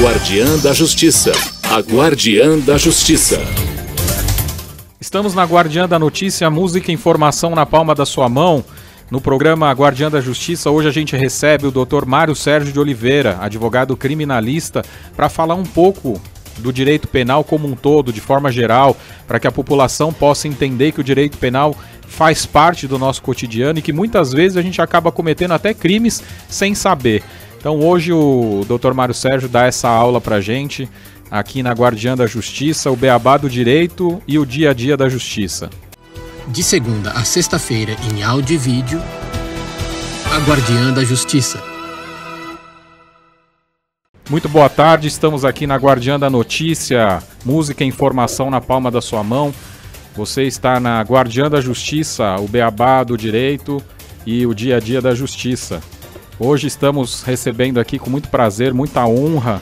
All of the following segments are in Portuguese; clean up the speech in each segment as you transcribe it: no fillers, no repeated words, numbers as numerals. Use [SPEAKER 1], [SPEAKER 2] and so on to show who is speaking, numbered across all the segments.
[SPEAKER 1] Guardiã da Justiça. A Guardiã da Justiça.
[SPEAKER 2] Estamos na Guardiã da Notícia, música e informação na palma da sua mão. No programa Guardiã da Justiça, hoje a gente recebe o Dr. Mário Sérgio de Oliveira, advogado criminalista, para falar um pouco do direito penal como um todo, de forma geral, para que a população possa entender que o direito penal faz parte do nosso cotidiano e que muitas vezes a gente acaba cometendo até crimes sem saber. Então hoje o Dr. Mário Sérgio dá essa aula para a gente aqui na Guardiã da Justiça, o beabá do direito e o dia a dia da justiça.
[SPEAKER 3] De segunda a sexta-feira, em áudio e vídeo, a Guardiã da Justiça.
[SPEAKER 2] Muito boa tarde, estamos aqui na Guardiã da Notícia, música e informação na palma da sua mão. Você está na Guardiã da Justiça, o beabá do direito e o dia a dia da justiça. Hoje estamos recebendo aqui com muito prazer, muita honra,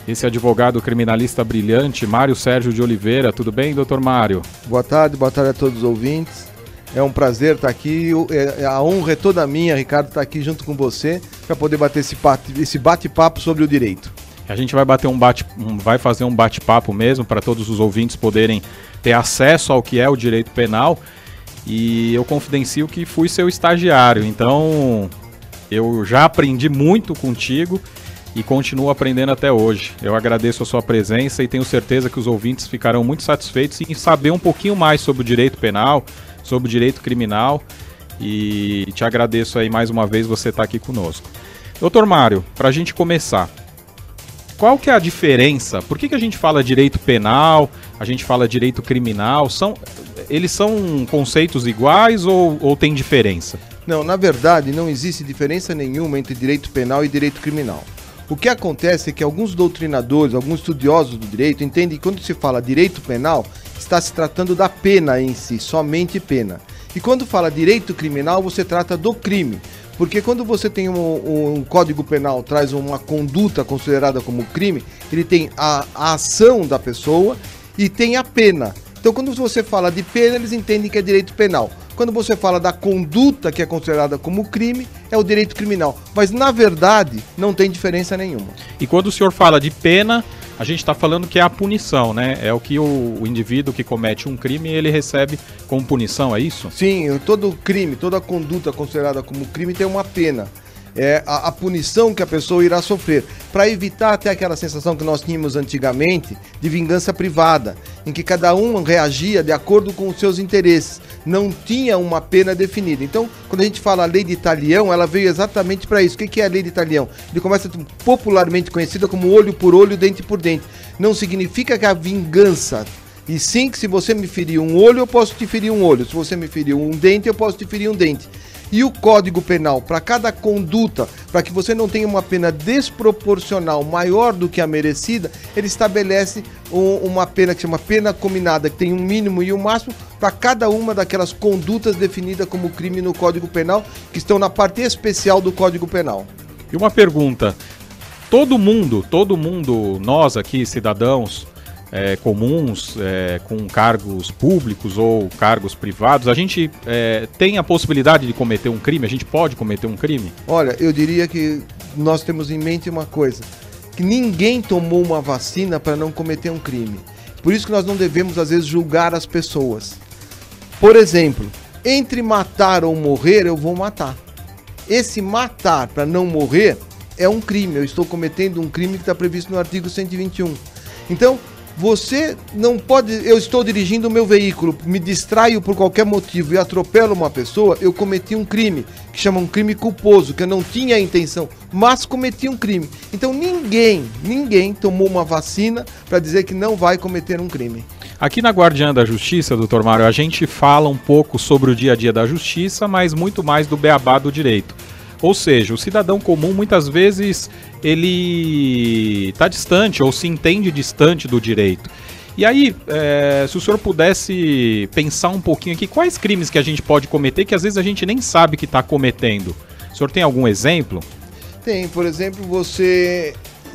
[SPEAKER 2] esse advogado criminalista brilhante, Mário Sérgio de Oliveira. Tudo bem, doutor Mário?
[SPEAKER 4] Boa tarde a todos os ouvintes. É um prazer estar aqui, a honra é toda minha, Ricardo, estar aqui junto com você para poder bater esse bate-papo sobre o direito.
[SPEAKER 2] A gente vai vai fazer um bate-papo mesmo para todos os ouvintes poderem ter acesso ao que é o direito penal, e eu confidencio que fui seu estagiário, então eu já aprendi muito contigo e continuo aprendendo até hoje. Eu agradeço a sua presença e tenho certeza que os ouvintes ficarão muito satisfeitos em saber um pouquinho mais sobre o direito penal, sobre o direito criminal, e te agradeço aí mais uma vez você estar aqui conosco. Doutor Mário, para a gente começar, qual que é a diferença? Por que a gente fala direito penal, a gente fala direito criminal? Eles são conceitos iguais ou tem diferença?
[SPEAKER 4] Não, na verdade não existe diferença nenhuma entre direito penal e direito criminal. O que acontece é que alguns doutrinadores, alguns estudiosos do direito entendem que quando se fala direito penal, está se tratando da pena em si, somente pena. E quando fala direito criminal, você trata do crime. Porque quando você tem um código penal, traz uma conduta considerada como crime, ele tem a ação da pessoa e tem a pena. Então quando você fala de pena, eles entendem que é direito penal. Quando você fala da conduta que é considerada como crime, é o direito criminal. Mas na verdade, não tem diferença nenhuma.
[SPEAKER 2] E quando o senhor fala de pena, a gente está falando que é a punição, né? É o que o indivíduo que comete um crime, ele recebe como punição, é isso?
[SPEAKER 4] Sim, todo crime, toda conduta considerada como crime tem uma pena. É a punição que a pessoa irá sofrer, para evitar até aquela sensação que nós tínhamos antigamente de vingança privada, em que cada um reagia de acordo com os seus interesses, não tinha uma pena definida. Então, quando a gente fala a lei de Talião, ela veio exatamente para isso. O que é a lei de Talião? Ele começa popularmente conhecida como olho por olho, dente por dente. Não significa que a vingança, e sim que se você me ferir um olho, eu posso te ferir um olho. Se você me ferir um dente, eu posso te ferir um dente. E o Código Penal, para cada conduta, para que você não tenha uma pena desproporcional maior do que a merecida, ele estabelece uma pena que chama pena combinada, que tem um mínimo e um máximo para cada uma daquelas condutas definidas como crime no Código Penal, que estão na parte especial do Código Penal.
[SPEAKER 2] E uma pergunta, todo mundo, nós aqui, cidadãos comuns, com cargos públicos ou cargos privados, a gente tem a possibilidade de cometer um crime? A gente pode cometer um crime?
[SPEAKER 4] Olha, eu diria que nós temos em mente uma coisa, que ninguém tomou uma vacina para não cometer um crime. Por isso que nós não devemos, às vezes, julgar as pessoas. Por exemplo, entre matar ou morrer, eu vou matar. Esse matar para não morrer é um crime. Eu estou cometendo um crime que está previsto no artigo 121. Então, você não pode... Eu estou dirigindo o meu veículo, me distraio por qualquer motivo e atropelo uma pessoa, eu cometi um crime, que chama um crime culposo, que eu não tinha a intenção, mas cometi um crime. Então ninguém tomou uma vacina para dizer que não vai cometer um crime.
[SPEAKER 2] Aqui na Guardiã da Justiça, doutor Mário, a gente fala um pouco sobre o dia a dia da justiça, mas muito mais do beabá do direito. Ou seja, o cidadão comum muitas vezes ele está distante ou se entende distante do direito. E aí, se o senhor pudesse pensar um pouquinho aqui, quais crimes que a gente pode cometer que às vezes a gente nem sabe que está cometendo? O senhor tem algum exemplo?
[SPEAKER 4] Tem, por exemplo, você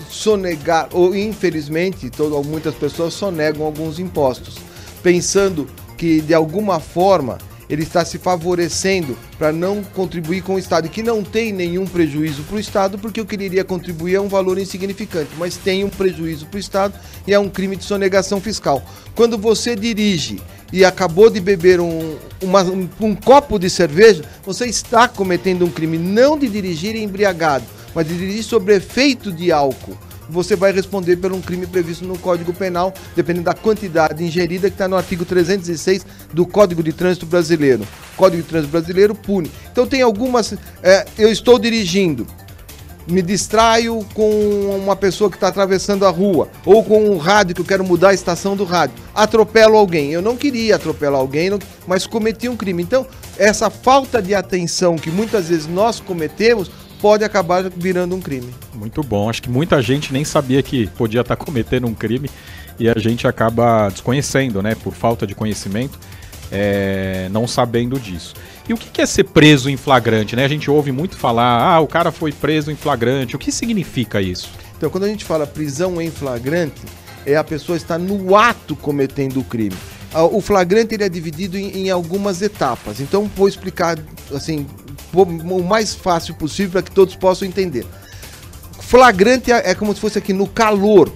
[SPEAKER 4] sonegar, ou infelizmente, muitas pessoas sonegam alguns impostos, pensando que de alguma forma ele está se favorecendo para não contribuir com o Estado, e que não tem nenhum prejuízo para o Estado, porque o que ele iria contribuir é um valor insignificante, mas tem um prejuízo para o Estado e é um crime de sonegação fiscal. Quando você dirige e acabou de beber um copo de cerveja, você está cometendo um crime não de dirigir embriagado, mas de dirigir sob efeito de álcool. Você vai responder por um crime previsto no Código Penal, dependendo da quantidade ingerida, que está no artigo 306 do Código de Trânsito Brasileiro. O Código de Trânsito Brasileiro pune. Então tem algumas... eu estou dirigindo, me distraio com uma pessoa que está atravessando a rua, ou com um rádio que eu quero mudar a estação do rádio, atropelo alguém. Eu não queria atropelar alguém, mas cometi um crime. Então, essa falta de atenção que muitas vezes nós cometemos pode acabar virando um crime.
[SPEAKER 2] Muito bom. Acho que muita gente nem sabia que podia estar cometendo um crime e a gente acaba desconhecendo, né? Por falta de conhecimento, não sabendo disso. E o que é ser preso em flagrante, né? A gente ouve muito falar, o cara foi preso em flagrante. O que significa isso?
[SPEAKER 4] Então, quando a gente fala prisão em flagrante, a pessoa está no ato cometendo o crime. O flagrante ele é dividido em algumas etapas. Então, vou explicar assim o mais fácil possível para que todos possam entender. Flagrante é como se fosse aqui no calor.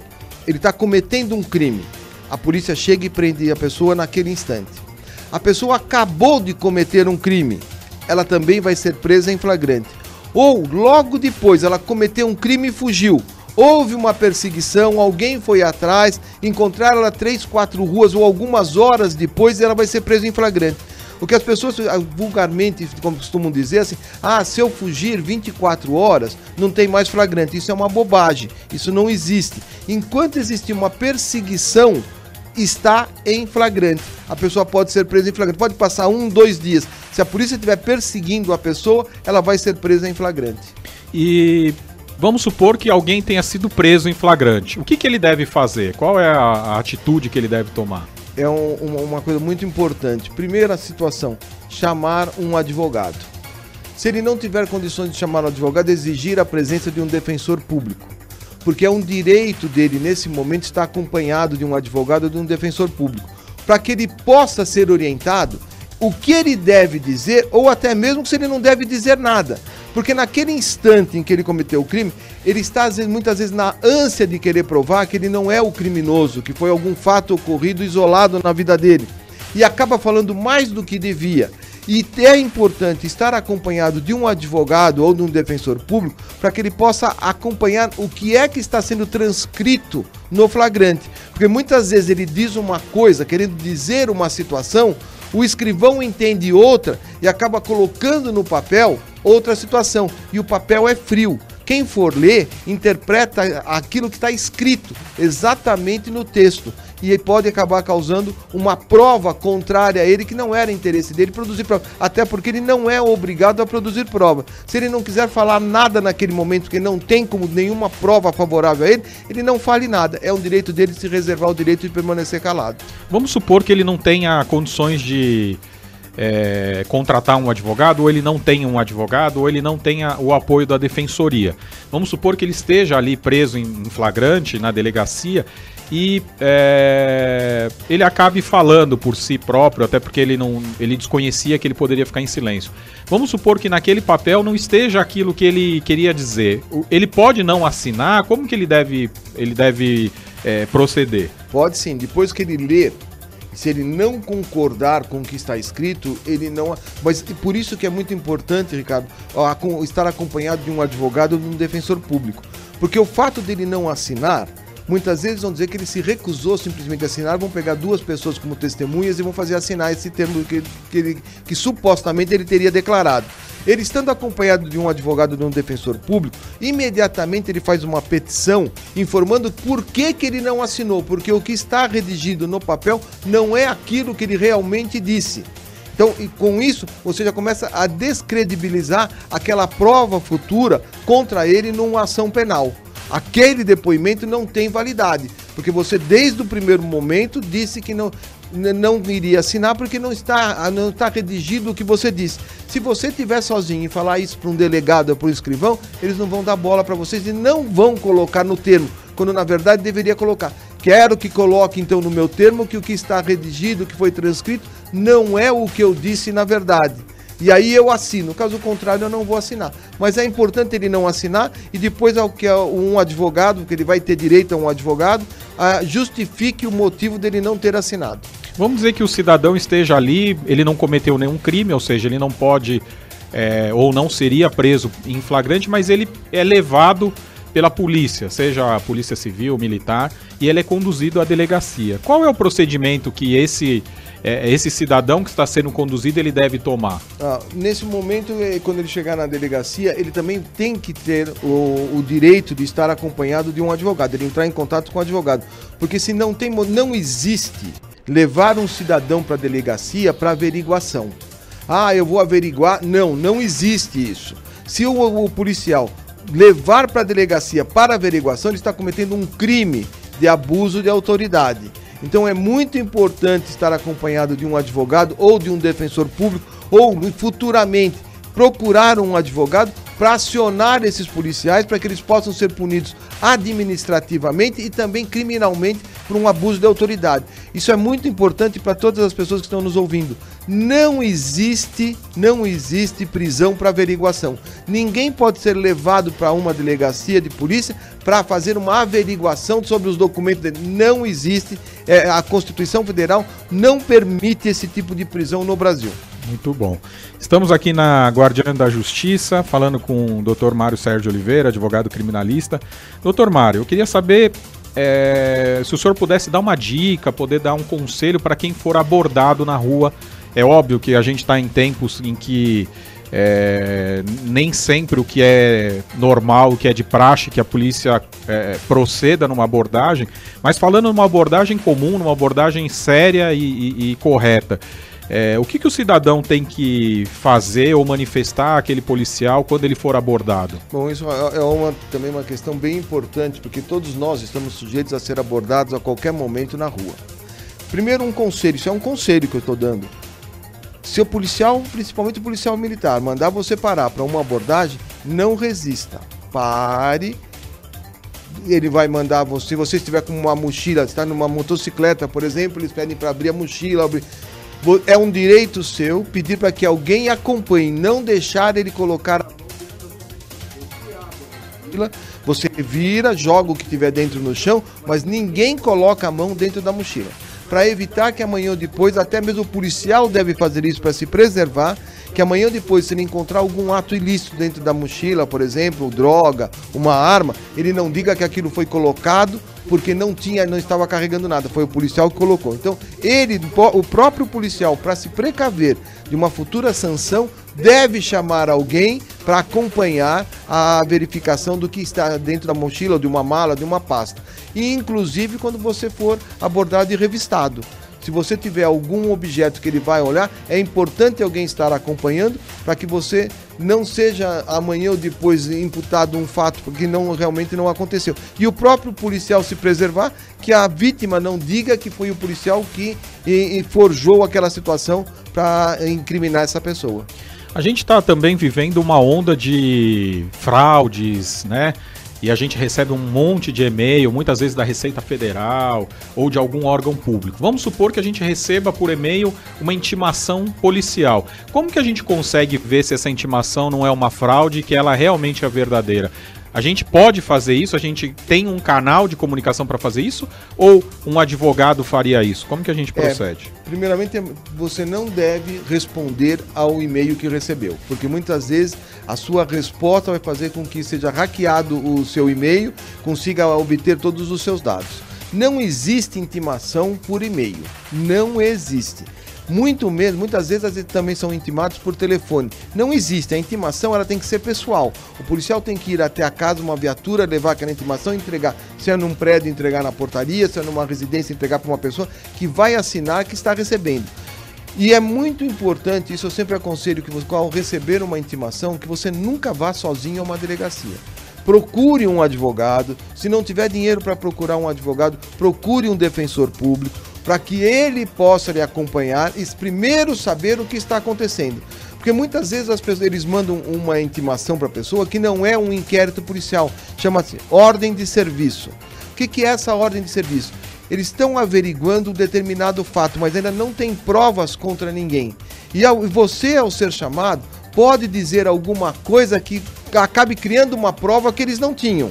[SPEAKER 4] Ele está cometendo um crime. A polícia chega e prende a pessoa naquele instante. A pessoa acabou de cometer um crime. Ela também vai ser presa em flagrante. Ou logo depois ela cometeu um crime e fugiu. Houve uma perseguição, alguém foi atrás, encontraram ela 3, 4 ruas ou algumas horas depois, ela vai ser presa em flagrante. O que as pessoas vulgarmente costumam dizer assim, se eu fugir 24 horas, não tem mais flagrante. Isso é uma bobagem, isso não existe. Enquanto existir uma perseguição, está em flagrante. A pessoa pode ser presa em flagrante, pode passar 1, 2 dias. Se a polícia estiver perseguindo a pessoa, ela vai ser presa em flagrante.
[SPEAKER 2] E vamos supor que alguém tenha sido preso em flagrante. O que ele deve fazer? Qual é a atitude que ele deve tomar?
[SPEAKER 4] É uma coisa muito importante. Primeira situação, chamar um advogado. Se ele não tiver condições de chamar um advogado, exigir a presença de um defensor público. Porque é um direito dele, nesse momento, estar acompanhado de um advogado ou de um defensor público. Para que ele possa ser orientado o que ele deve dizer, ou até mesmo se ele não deve dizer nada. Porque naquele instante em que ele cometeu o crime, ele está muitas vezes na ânsia de querer provar que ele não é o criminoso, que foi algum fato ocorrido isolado na vida dele. E acaba falando mais do que devia. E é importante estar acompanhado de um advogado ou de um defensor público para que ele possa acompanhar o que é que está sendo transcrito no flagrante. Porque muitas vezes ele diz uma coisa, querendo dizer uma situação, o escrivão entende outra e acaba colocando no papel outra situação. E o papel é frio. Quem for ler, interpreta aquilo que está escrito exatamente no texto. E ele pode acabar causando uma prova contrária a ele, que não era interesse dele produzir prova. Até porque ele não é obrigado a produzir prova. Se ele não quiser falar nada naquele momento, que não tem como nenhuma prova favorável a ele, ele não fale nada. É um direito dele se reservar o direito de permanecer calado.
[SPEAKER 2] Vamos supor que ele não tenha condições de contratar um advogado, ou ele não tenha um advogado, ou ele não tenha o apoio da defensoria. Vamos supor que ele esteja ali preso em flagrante na delegacia e ele acabe falando por si próprio, até porque ele desconhecia que ele poderia ficar em silêncio. Vamos supor que naquele papel não esteja aquilo que ele queria dizer. Ele pode não assinar? Como que ele deve proceder?
[SPEAKER 4] Pode sim, depois que ele lê, se ele não concordar com o que está escrito, ele não... Mas por isso que é muito importante, Ricardo, estar acompanhado de um advogado ou de um defensor público. Porque o fato dele não assinar, muitas vezes vão dizer que ele se recusou simplesmente a assinar, vão pegar 2 pessoas como testemunhas e vão fazer assinar esse termo que supostamente ele teria declarado. Ele estando acompanhado de um advogado ou de um defensor público, imediatamente ele faz uma petição informando por que ele não assinou, porque o que está redigido no papel não é aquilo que ele realmente disse. Então, e com isso, você já começa a descredibilizar aquela prova futura contra ele numa ação penal. Aquele depoimento não tem validade, porque você desde o primeiro momento disse que não iria assinar porque não está redigido o que você disse. Se você estiver sozinho e falar isso para um delegado ou para um escrivão, eles não vão dar bola para vocês e não vão colocar no termo, quando na verdade deveria colocar. Quero que coloque então no meu termo que o que está redigido, o que foi transcrito, não é o que eu disse na verdade. E aí eu assino, caso contrário eu não vou assinar. Mas é importante ele não assinar e depois um advogado, que ele vai ter direito a um advogado, justifique o motivo dele não ter assinado.
[SPEAKER 2] Vamos dizer que o cidadão esteja ali, ele não cometeu nenhum crime, ou seja, ele não pode ou não seria preso em flagrante, mas ele é levado pela polícia, seja a polícia civil, militar, e ele é conduzido à delegacia. Qual é o procedimento que esse cidadão que está sendo conduzido ele deve tomar?
[SPEAKER 4] Nesse momento, quando ele chegar na delegacia, ele também tem que ter o direito de estar acompanhado de um advogado, ele entrar em contato com o advogado, porque se não existe levar um cidadão para a delegacia para averiguação. Eu vou averiguar. Não existe isso. Se o policial levar para a delegacia para averiguação, ele está cometendo um crime de abuso de autoridade. Então é muito importante estar acompanhado de um advogado ou de um defensor público ou futuramente procurar um advogado para acionar esses policiais para que eles possam ser punidos administrativamente e também criminalmente por um abuso de autoridade. Isso é muito importante para todas as pessoas que estão nos ouvindo. Não existe prisão para averiguação. Ninguém pode ser levado para uma delegacia de polícia para fazer uma averiguação sobre os documentos dele. Não existe. A Constituição Federal não permite esse tipo de prisão no Brasil.
[SPEAKER 2] Muito bom. Estamos aqui na Guardiã da Justiça, falando com o Dr. Mário Sérgio Oliveira, advogado criminalista. Dr. Mário, eu queria saber se o senhor pudesse dar uma dica, poder dar um conselho para quem for abordado na rua. É óbvio que a gente está em tempos em que nem sempre o que é normal, o que é de praxe, que a polícia proceda numa abordagem, mas falando numa abordagem comum, numa abordagem séria e correta. O que o cidadão tem que fazer ou manifestar àquele policial quando ele for abordado?
[SPEAKER 4] Bom, isso também uma questão bem importante, porque todos nós estamos sujeitos a ser abordados a qualquer momento na rua. Primeiro, um conselho, isso é um conselho que eu estou dando. Se o policial, principalmente o policial militar, mandar você parar para uma abordagem, não resista. Pare. Ele vai mandar você, se você estiver com uma mochila, está numa motocicleta, por exemplo, eles pedem para abrir a mochila, é um direito seu pedir para que alguém acompanhe, não deixar ele colocar a mochila. Você vira, joga o que tiver dentro no chão, mas ninguém coloca a mão dentro da mochila. Para evitar que amanhã ou depois, até mesmo o policial deve fazer isso para se preservar, que amanhã ou depois, se ele encontrar algum ato ilícito dentro da mochila, por exemplo, droga, uma arma, ele não diga que aquilo foi colocado porque não estava carregando nada, foi o policial que colocou. Então, o próprio policial, para se precaver de uma futura sanção, deve chamar alguém para acompanhar a verificação do que está dentro da mochila, de uma mala, de uma pasta. E, inclusive, quando você for abordado e revistado. Se você tiver algum objeto que ele vai olhar, é importante alguém estar acompanhando para que você não seja amanhã ou depois imputado um fato que realmente não aconteceu. E o próprio policial se preservar, que a vítima não diga que foi o policial que forjou aquela situação para incriminar essa pessoa.
[SPEAKER 2] A gente está também vivendo uma onda de fraudes, né? E a gente recebe um monte de e-mail, muitas vezes da Receita Federal ou de algum órgão público. Vamos supor que a gente receba por e-mail uma intimação policial. Como que a gente consegue ver se essa intimação não é uma fraude e que ela realmente é verdadeira? A gente pode fazer isso? A gente tem um canal de comunicação para fazer isso? Ou um advogado faria isso? Como que a gente procede?
[SPEAKER 4] Primeiramente, você não deve responder ao e-mail que recebeu, porque muitas vezes a sua resposta vai fazer com que seja hackeado o seu e-mail, consiga obter todos os seus dados. Não existe intimação por e-mail. Não existe. Muitas vezes também são intimados por telefone. Não existe. A intimação ela tem que ser pessoal. O policial tem que ir até a casa, uma viatura, levar aquela intimação e entregar. Se é num prédio, entregar na portaria, se é numa residência, entregar para uma pessoa que vai assinar que está recebendo. E é muito importante, isso eu sempre aconselho, que você, ao receber uma intimação, que você nunca vá sozinho a uma delegacia. Procure um advogado. Se não tiver dinheiro para procurar um advogado, procure um defensor público, para que ele possa lhe acompanhar e primeiro saber o que está acontecendo. Porque muitas vezes as pessoas, eles mandam uma intimação para a pessoa que não é um inquérito policial, chama-se ordem de serviço. O que é essa ordem de serviço? eles estão averiguando um determinado fato, mas ainda não tem provas contra ninguém. E você, ao ser chamado, pode dizer alguma coisa que acabe criando uma prova que eles não tinham.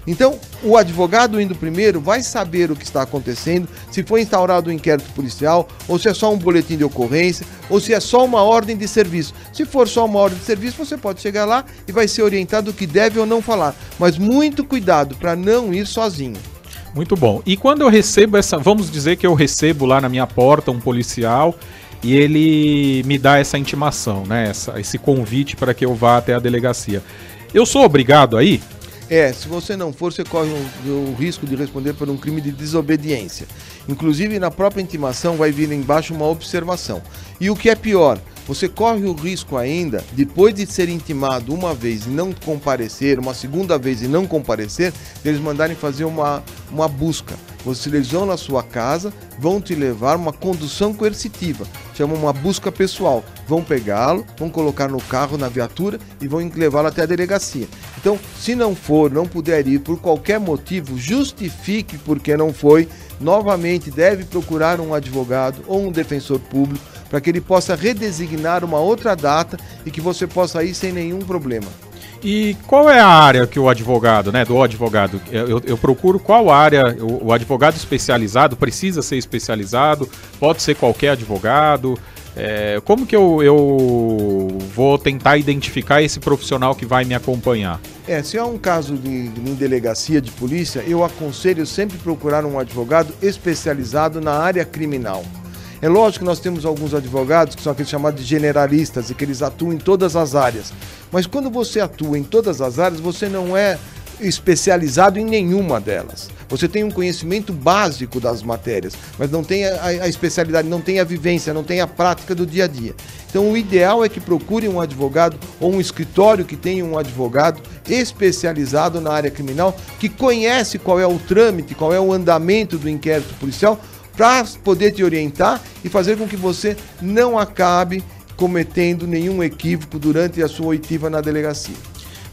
[SPEAKER 4] Então, o advogado indo primeiro vai saber o que está acontecendo, se foi instaurado um inquérito policial, ou se é só um boletim de ocorrência, ou se é só uma ordem de serviço. Se for só uma ordem de serviço, você pode chegar lá e vai ser orientado o que deve ou não falar. Mas muito cuidado para não ir sozinho.
[SPEAKER 2] Muito bom. E quando eu recebo vamos dizer que eu recebo lá na minha porta um policial e ele me dá essa intimação, né? Esse convite para que eu vá até a delegacia. Eu sou obrigado a ir?
[SPEAKER 4] Se você não for, você corre o risco de responder por um crime de desobediência. Inclusive, na própria intimação vai vir embaixo uma observação. E o que é pior, você corre o risco ainda, depois de ser intimado uma vez e não comparecer, uma segunda vez e não comparecer, eles mandarem fazer uma busca. Eles vão na sua casa, vão te levar uma condução coercitiva, chama uma busca pessoal. Vão pegá-lo, vão colocar no carro, na viatura e vão levá-lo até a delegacia. Então, se não for, não puder ir por qualquer motivo, justifique porque não foi. Novamente, deve procurar um advogado ou um defensor público para que ele possa redesignar uma outra data e que você possa ir sem nenhum problema.
[SPEAKER 2] E qual é a área que o advogado, né, do advogado, eu procuro qual área, o advogado especializado precisa ser especializado, pode ser qualquer advogado, como que eu vou tentar identificar esse profissional que vai me acompanhar?
[SPEAKER 4] Se é um caso em delegacia de polícia, eu aconselho sempre procurar um advogado especializado na área criminal. É lógico que nós temos alguns advogados que são aqueles chamados de generalistas e que eles atuam em todas as áreas. Mas quando você atua em todas as áreas, você não é especializado em nenhuma delas. Você tem um conhecimento básico das matérias, mas não tem a especialidade, não tem a vivência, não tem a prática do dia a dia. Então o ideal é que procure um advogado ou um escritório que tenha um advogado especializado na área criminal, que conhece qual é o trâmite, qual é o andamento do inquérito policial, para poder te orientar e fazer com que você não acabe cometendo nenhum equívoco durante a sua oitiva na delegacia.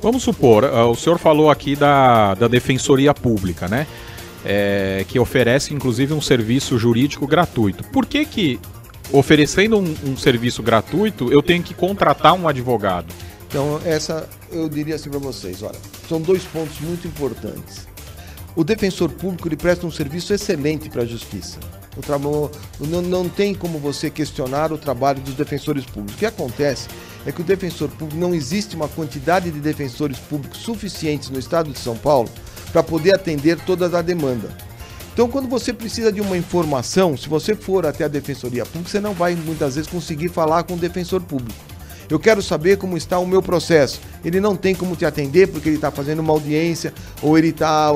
[SPEAKER 2] Vamos supor, o senhor falou aqui da Defensoria Pública, né? Que oferece inclusive um serviço jurídico gratuito. Por que oferecendo um serviço gratuito, eu tenho que contratar um advogado?
[SPEAKER 4] Então, eu diria assim para vocês, olha, são dois pontos muito importantes. O defensor público ele presta um serviço excelente para a justiça. Não tem como você questionar o trabalho dos defensores públicos. O que acontece é que o defensor público, não existe uma quantidade de defensores públicos suficientes no estado de São Paulo para poder atender toda a demanda. Então, quando você precisa de uma informação, se você for até a Defensoria Pública, você não vai muitas vezes conseguir falar com o defensor público. Eu quero saber como está o meu processo. Ele não tem como te atender porque ele está fazendo uma audiência ou ele está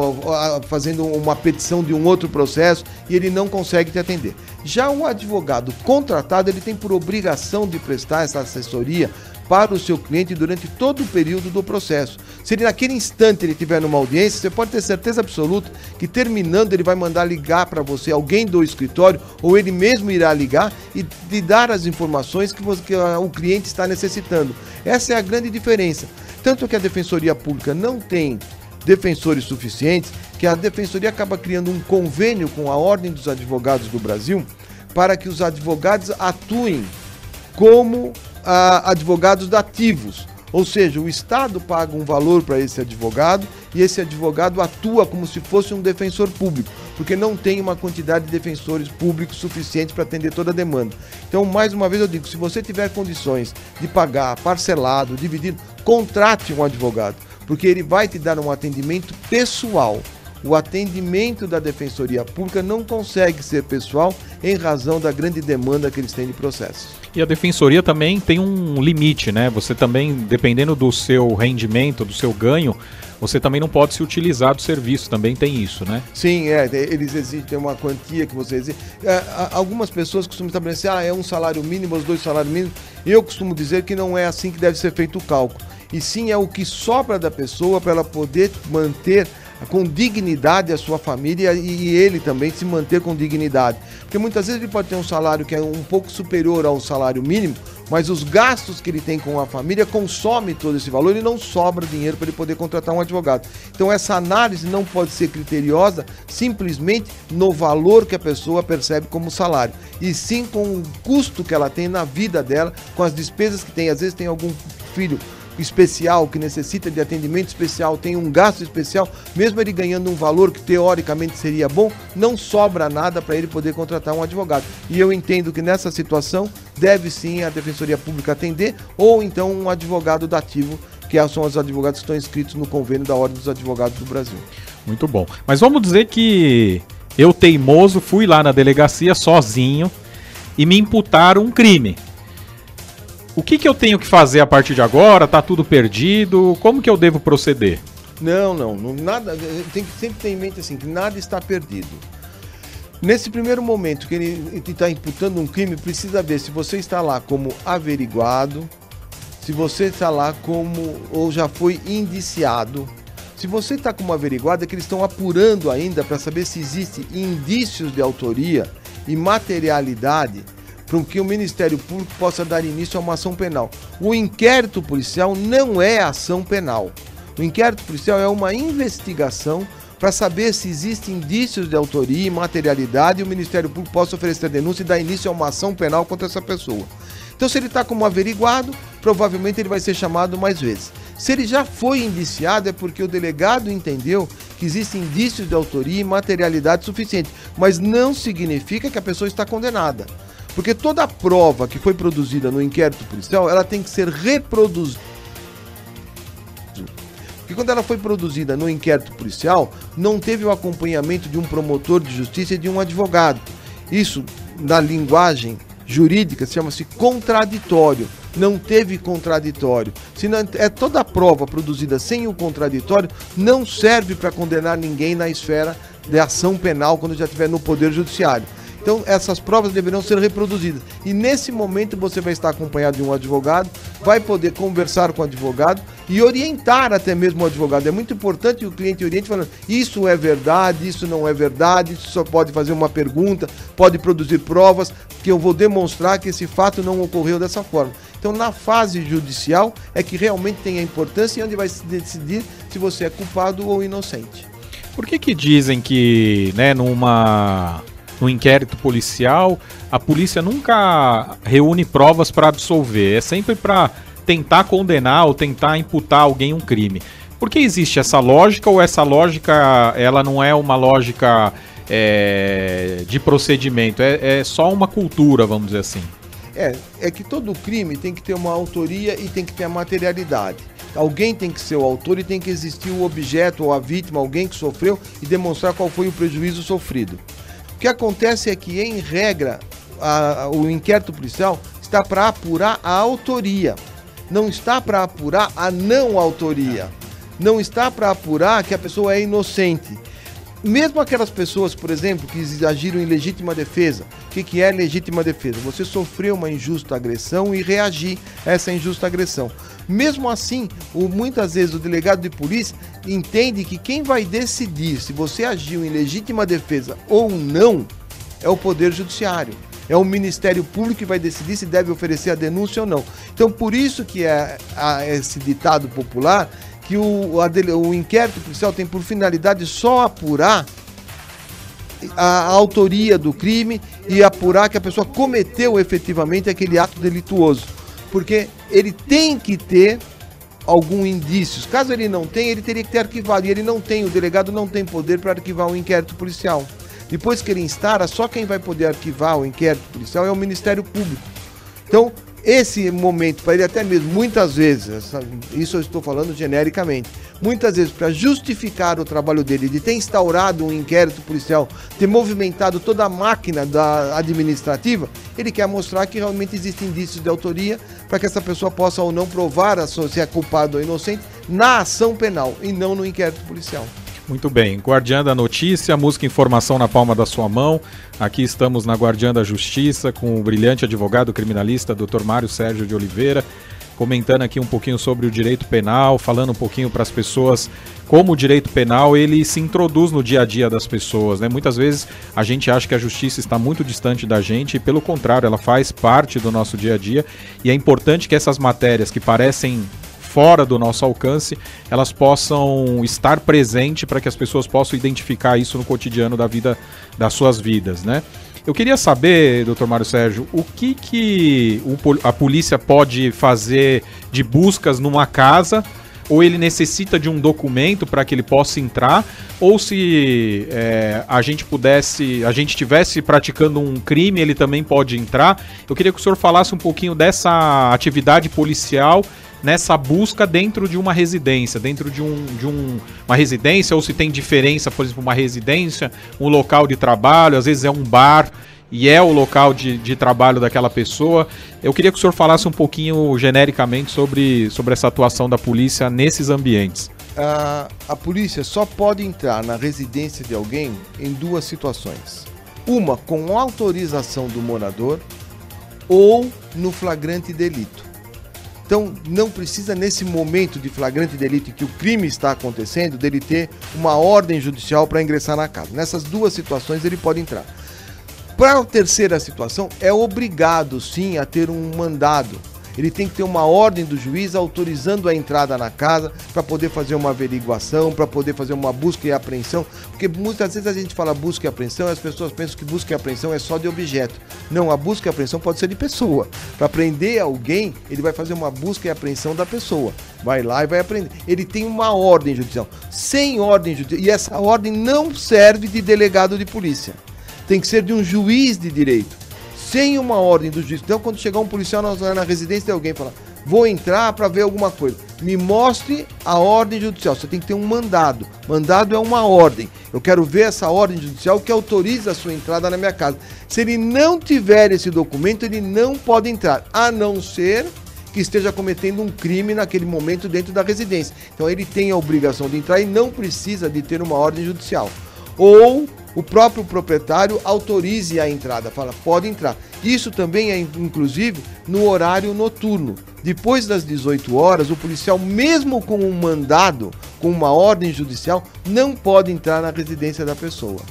[SPEAKER 4] fazendo uma petição de um outro processo e ele não consegue te atender. Já o advogado contratado, ele tem por obrigação de prestar essa assessoria para o seu cliente durante todo o período do processo. Se ele naquele instante ele estiver numa audiência, você pode ter certeza absoluta que terminando ele vai mandar ligar para você alguém do escritório ou ele mesmo irá ligar e lhe dar as informações que o cliente está necessitando. Essa é a grande diferença. Tanto que a Defensoria Pública não tem defensores suficientes, que a Defensoria acaba criando um convênio com a Ordem dos Advogados do Brasil para que os advogados atuem como advogados dativos, ou seja, o Estado paga um valor para esse advogado e esse advogado atua como se fosse um defensor público, porque não tem uma quantidade de defensores públicos suficiente para atender toda a demanda. Então, mais uma vez eu digo, se você tiver condições de pagar parcelado, dividido, contrate um advogado, porque ele vai te dar um atendimento pessoal. O atendimento da Defensoria Pública não consegue ser pessoal em razão da grande demanda que eles têm de processos.
[SPEAKER 2] E a Defensoria também tem um limite, né? Você também, dependendo do seu rendimento, do seu ganho, você também não pode se utilizar do serviço, também tem isso, né?
[SPEAKER 4] Sim, eles exigem, tem uma quantia que você exige. Algumas pessoas costumam estabelecer, é um salário mínimo, os 2 salários mínimos. Eu costumo dizer que não é assim que deve ser feito o cálculo. E sim é o que sobra da pessoa para ela poder manter com dignidade a sua família e ele também se manter com dignidade. Porque muitas vezes ele pode ter um salário que é um pouco superior ao salário mínimo, mas os gastos que ele tem com a família consomem todo esse valor e não sobra dinheiro para ele poder contratar um advogado. Então essa análise não pode ser criteriosa simplesmente no valor que a pessoa percebe como salário, e sim com o custo que ela tem na vida dela, com as despesas que tem. Às vezes tem algum filho especial que necessita de atendimento especial, tem um gasto especial, mesmo ele ganhando um valor que teoricamente seria bom, não sobra nada para ele poder contratar um advogado. E eu entendo que nessa situação deve sim a Defensoria Pública atender, ou então um advogado dativo, que são os advogados que estão inscritos no convênio da Ordem dos Advogados do Brasil.
[SPEAKER 2] Muito bom. Mas vamos dizer que eu, teimoso, fui lá na delegacia sozinho e me imputaram um crime. O que eu tenho que fazer a partir de agora? Tá tudo perdido? Como que eu devo proceder?
[SPEAKER 4] Não, nada. Tem que sempre ter em mente assim, que nada está perdido. Nesse primeiro momento que ele está imputando um crime, precisa ver se você está lá como averiguado, se você está lá como ou já foi indiciado. Se você está como averiguado, é que eles estão apurando ainda para saber se existem indícios de autoria e materialidade para que o Ministério Público possa dar início a uma ação penal. O inquérito policial não é ação penal. O inquérito policial é uma investigação para saber se existem indícios de autoria e materialidade e o Ministério Público possa oferecer a denúncia e dar início a uma ação penal contra essa pessoa. Então, se ele está como averiguado, provavelmente ele vai ser chamado mais vezes. Se ele já foi indiciado, é porque o delegado entendeu que existem indícios de autoria e materialidade suficiente, mas não significa que a pessoa está condenada. Porque toda a prova que foi produzida no inquérito policial, ela tem que ser reproduzida. Porque quando ela foi produzida no inquérito policial, não teve o acompanhamento de um promotor de justiça e de um advogado. Isso, na linguagem jurídica, chama-se contraditório. Não teve contraditório. Se não, toda a prova produzida sem o contraditório não serve para condenar ninguém na esfera de ação penal quando já estiver no Poder Judiciário. Então, essas provas deverão ser reproduzidas. E nesse momento você vai estar acompanhado de um advogado, vai poder conversar com o advogado e orientar até mesmo o advogado. É muito importante que o cliente oriente falando, isso é verdade, isso não é verdade, isso só pode fazer uma pergunta, pode produzir provas, que eu vou demonstrar que esse fato não ocorreu dessa forma. Então, na fase judicial é que realmente tem a importância e onde vai se decidir se você é culpado ou inocente.
[SPEAKER 2] Por que dizem que, né, no inquérito policial, a polícia nunca reúne provas para absolver, é sempre para tentar condenar ou tentar imputar alguém um crime? Por que existe essa lógica, ou essa lógica ela não é uma lógica de procedimento, é só uma cultura, vamos dizer assim?
[SPEAKER 4] É que todo crime tem que ter uma autoria e tem que ter a materialidade. Alguém tem que ser o autor e tem que existir o objeto ou a vítima, alguém que sofreu, e demonstrar qual foi o prejuízo sofrido. O que acontece é que, em regra, o inquérito policial está para apurar a autoria, não está para apurar a não autoria, não está para apurar que a pessoa é inocente. Mesmo aquelas pessoas, por exemplo, que agiram em legítima defesa. O que é legítima defesa? Você sofreu uma injusta agressão e reagir a essa injusta agressão. Mesmo assim, muitas vezes o delegado de polícia entende que quem vai decidir se você agiu em legítima defesa ou não é o Poder Judiciário. É o Ministério Público que vai decidir se deve oferecer a denúncia ou não. Então, por isso que esse ditado popular, que o inquérito policial tem por finalidade só apurar a autoria do crime e apurar que a pessoa cometeu efetivamente aquele ato delituoso. Porque ele tem que ter algum indício. Caso ele não tenha, ele teria que ter arquivado. E ele não tem, o delegado não tem poder para arquivar um inquérito policial. Depois que ele instala, só quem vai poder arquivar o inquérito policial é o Ministério Público. Então, esse momento, para ele até mesmo, muitas vezes, isso eu estou falando genericamente, muitas vezes para justificar o trabalho dele, de ter instaurado um inquérito policial, ter movimentado toda a máquina administrativa, ele quer mostrar que realmente existem indícios de autoria para que essa pessoa possa ou não provar se é culpado ou inocente na ação penal e não no inquérito policial.
[SPEAKER 2] Muito bem, Guardiã da Notícia, música e informação na palma da sua mão. Aqui estamos na Guardiã da Justiça com o brilhante advogado criminalista Dr. Mário Sérgio de Oliveira, comentando aqui um pouquinho sobre o direito penal, falando um pouquinho para as pessoas como o direito penal ele se introduz no dia a dia das pessoas, né? Muitas vezes a gente acha que a justiça está muito distante da gente e, pelo contrário, ela faz parte do nosso dia a dia, e é importante que essas matérias que parecem fora do nosso alcance, elas possam estar presentes para que as pessoas possam identificar isso no cotidiano da vida, das suas vidas, né? Eu queria saber, doutor Mário Sérgio, o que a polícia pode fazer de buscas numa casa, ou ele necessita de um documento para que ele possa entrar, ou se a gente estivesse praticando um crime, ele também pode entrar. Eu queria que o senhor falasse um pouquinho dessa atividade policial nessa busca dentro de uma residência, dentro de uma residência, ou se tem diferença, por exemplo, uma residência, um local de trabalho, às vezes é um bar e é o local de trabalho daquela pessoa. Eu queria que o senhor falasse um pouquinho genericamente sobre essa atuação da polícia nesses ambientes.
[SPEAKER 4] A polícia só pode entrar na residência de alguém em duas situações. Uma com autorização do morador ou no flagrante delito. Então, não precisa, nesse momento de flagrante delito em que o crime está acontecendo, dele ter uma ordem judicial para ingressar na casa. Nessas duas situações, ele pode entrar. Para a terceira situação, é obrigado, sim, a ter um mandado. Ele tem que ter uma ordem do juiz autorizando a entrada na casa para poder fazer uma averiguação, para poder fazer uma busca e apreensão. Porque muitas vezes a gente fala busca e apreensão e as pessoas pensam que busca e apreensão é só de objeto. Não, a busca e apreensão pode ser de pessoa. Para prender alguém, ele vai fazer uma busca e apreensão da pessoa. Vai lá e vai apreender. Ele tem uma ordem judicial. Sem ordem judicial. E essa ordem não serve de delegado de polícia. Tem que ser de um juiz de direito. Sem uma ordem do juiz. Então, quando chegar um policial na residência de alguém e falar, vou entrar para ver alguma coisa, me mostre a ordem judicial. Você tem que ter um mandado. Mandado é uma ordem. Eu quero ver essa ordem judicial que autoriza a sua entrada na minha casa. Se ele não tiver esse documento, ele não pode entrar, a não ser que esteja cometendo um crime naquele momento dentro da residência. Então, ele tem a obrigação de entrar e não precisa de ter uma ordem judicial. Ou o próprio proprietário autorize a entrada, fala, pode entrar. Isso também é, inclusive, no horário noturno. Depois das 18 horas, o policial, mesmo com um mandado, com uma ordem judicial, não pode entrar na residência da pessoa.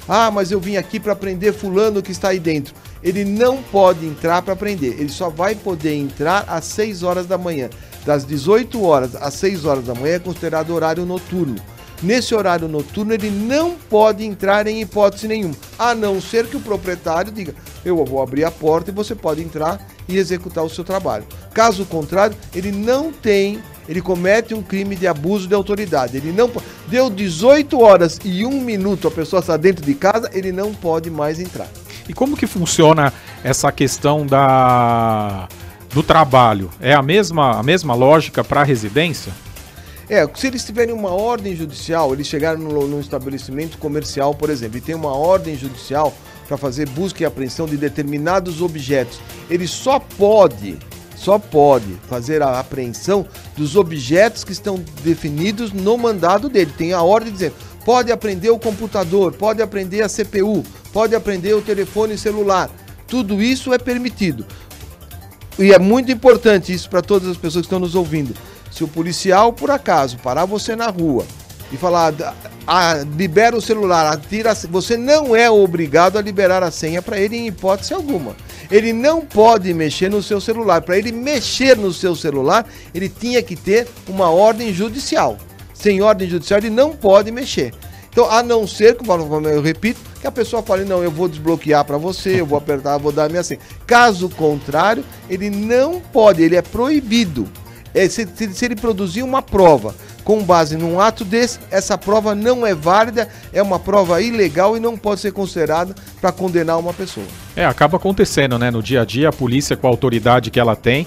[SPEAKER 4] Ah, mas eu vim aqui para prender fulano que está aí dentro. Ele não pode entrar para prender, ele só vai poder entrar às 6 horas da manhã. Das 18 horas às 6 horas da manhã é considerado horário noturno. Nesse horário noturno ele não pode entrar em hipótese nenhuma, a não ser que o proprietário diga, eu vou abrir a porta e você pode entrar e executar o seu trabalho. Caso contrário, ele comete um crime de abuso de autoridade. Ele não deu 18 horas e 1 minuto, a pessoa está dentro de casa, ele não pode mais entrar.
[SPEAKER 2] E como que funciona essa questão do trabalho? É a mesma lógica para a residência?
[SPEAKER 4] Se eles tiverem uma ordem judicial, eles chegaram num estabelecimento comercial, por exemplo, e tem uma ordem judicial para fazer busca e apreensão de determinados objetos, ele só pode fazer a apreensão dos objetos que estão definidos no mandado dele. Tem a ordem dizendo, pode apreender o computador, pode apreender a CPU, pode apreender o telefone celular. Tudo isso é permitido. E é muito importante isso para todas as pessoas que estão nos ouvindo. Se o policial, por acaso, parar você na rua e falar, libera o celular, atira, você não é obrigado a liberar a senha para ele em hipótese alguma. Ele não pode mexer no seu celular. Para ele mexer no seu celular, ele tinha que ter uma ordem judicial. Sem ordem judicial, ele não pode mexer. Então, a não ser, eu repito, que a pessoa fale, não, eu vou desbloquear para você, eu vou apertar, vou dar a minha senha. Caso contrário, ele não pode, ele é proibido. Se ele produzir uma prova com base num ato desse, essa prova não é válida, é uma prova ilegal e não pode ser considerada para condenar uma pessoa.
[SPEAKER 2] Acaba acontecendo, né? No dia a dia, a polícia, com a autoridade que ela tem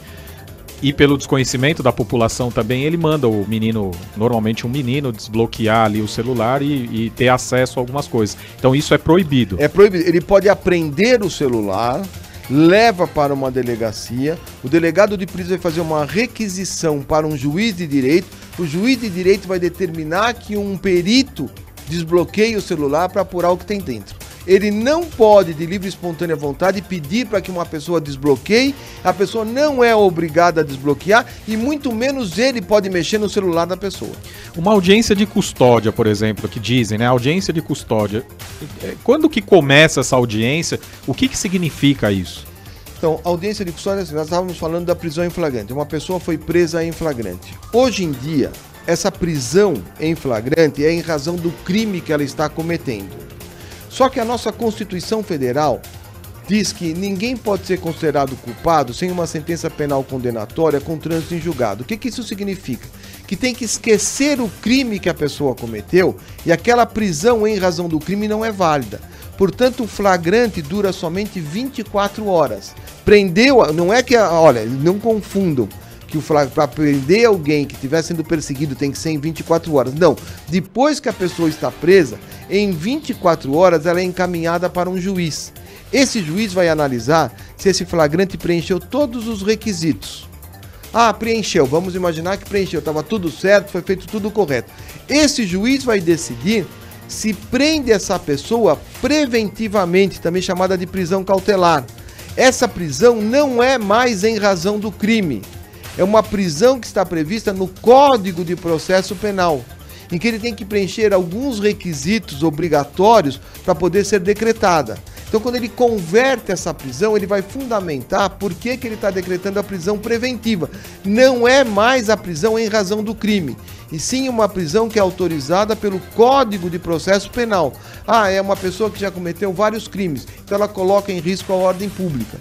[SPEAKER 2] e pelo desconhecimento da população também, ele manda o menino, normalmente um menino, desbloquear ali o celular e ter acesso a algumas coisas. Então isso é proibido.
[SPEAKER 4] É proibido. Ele pode apreender o celular, leva para uma delegacia, o delegado de polícia vai fazer uma requisição para um juiz de direito, o juiz de direito vai determinar que um perito desbloqueie o celular para apurar o que tem dentro. Ele não pode, de livre e espontânea vontade, pedir para que uma pessoa desbloqueie. A pessoa não é obrigada a desbloquear e muito menos ele pode mexer no celular da pessoa.
[SPEAKER 2] Uma audiência de custódia, por exemplo, que dizem, né? Audiência de custódia. Quando que começa essa audiência? O que significa isso?
[SPEAKER 4] Então, audiência de custódia, nós estávamos falando da prisão em flagrante. Uma pessoa foi presa em flagrante. Hoje em dia, essa prisão em flagrante é em razão do crime que ela está cometendo. Só que a nossa Constituição Federal diz que ninguém pode ser considerado culpado sem uma sentença penal condenatória com trânsito em julgado. O que isso significa? Que tem que esquecer o crime que a pessoa cometeu e aquela prisão em razão do crime não é válida. Portanto, o flagrante dura somente 24 horas. Prendeu, não é que, olha, não confundam que para prender alguém que estiver sendo perseguido tem que ser em 24 horas. Não, depois que a pessoa está presa, em 24 horas ela é encaminhada para um juiz. Esse juiz vai analisar se esse flagrante preencheu todos os requisitos. Ah, preencheu, vamos imaginar que preencheu, estava tudo certo, foi feito tudo correto. Esse juiz vai decidir se prende essa pessoa preventivamente, também chamada de prisão cautelar. Essa prisão não é mais em razão do crime. É uma prisão que está prevista no Código de Processo Penal, em que ele tem que preencher alguns requisitos obrigatórios para poder ser decretada. Então, quando ele converte essa prisão, ele vai fundamentar por que ele está decretando a prisão preventiva. Não é mais a prisão em razão do crime, e sim uma prisão que é autorizada pelo Código de Processo Penal. Ah, é uma pessoa que já cometeu vários crimes, então ela coloca em risco a ordem pública.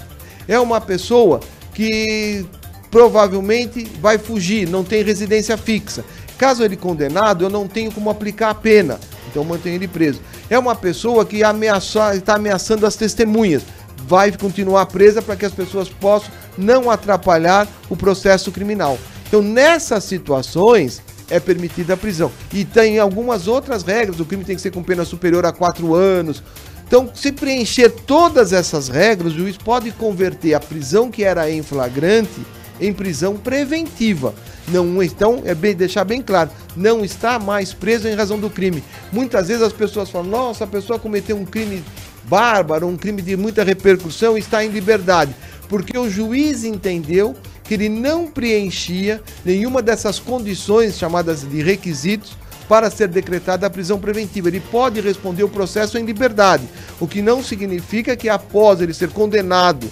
[SPEAKER 4] É uma pessoa que provavelmente vai fugir, não tem residência fixa. Caso ele condenado, eu não tenho como aplicar a pena, então mantenho ele preso. É uma pessoa que está ameaçando as testemunhas, vai continuar presa para que as pessoas possam não atrapalhar o processo criminal. Então, nessas situações, é permitida a prisão. E tem algumas outras regras, o crime tem que ser com pena superior a 4 anos. Então, se preencher todas essas regras, o juiz pode converter a prisão que era em flagrante em prisão preventiva. Não, então, deixar bem claro, não está mais preso em razão do crime. Muitas vezes as pessoas falam, nossa, a pessoa cometeu um crime bárbaro, um crime de muita repercussão e está em liberdade. Porque o juiz entendeu que ele não preenchia nenhuma dessas condições chamadas de requisitos para ser decretada a prisão preventiva. Ele pode responder o processo em liberdade, o que não significa que após ele ser condenado,